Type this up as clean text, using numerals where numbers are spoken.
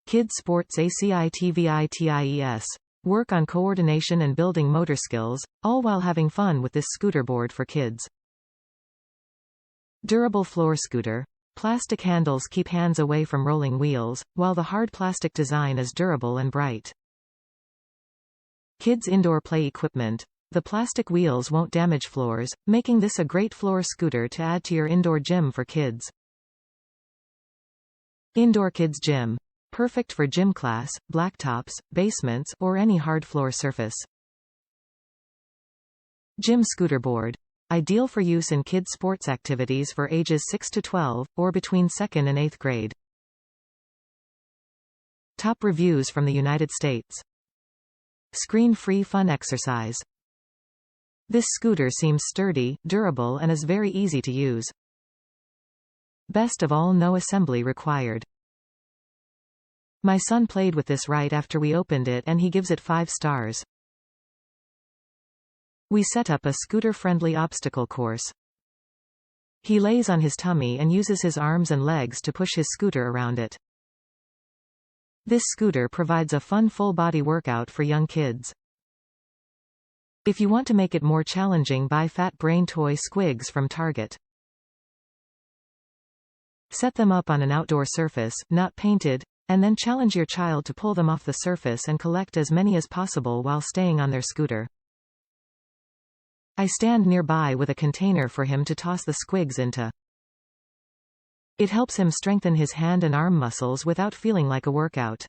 Kids Sports ACITVITIES. Work on coordination and building motor skills, all while having fun with this scooter board for kids. Durable floor scooter. Plastic handles keep hands away from rolling wheels, while the hard plastic design is durable and bright. Kids indoor play equipment. The plastic wheels won't damage floors, making this a great floor scooter to add to your indoor gym for kids. Indoor kids gym. Perfect for gym class, blacktops, basements, or any hard floor surface. Gym scooter board. Ideal for use in kids' sports activities for ages 6 to 12, or between 2nd and 8th grade. Top reviews from the United States. Screen-free fun exercise. This scooter seems sturdy, durable and is very easy to use. Best of all, no assembly required. My son played with this right after we opened it and he gives it 5 stars. We set up a scooter-friendly obstacle course. He lays on his tummy and uses his arms and legs to push his scooter around it. This scooter provides a fun full-body workout for young kids. If you want to make it more challenging, buy Fat Brain toy squigz from Target. Set them up on an outdoor surface, not painted, and then challenge your child to pull them off the surface and collect as many as possible while staying on their scooter. I stand nearby with a container for him to toss the squigz into. It helps him strengthen his hand and arm muscles without feeling like a workout.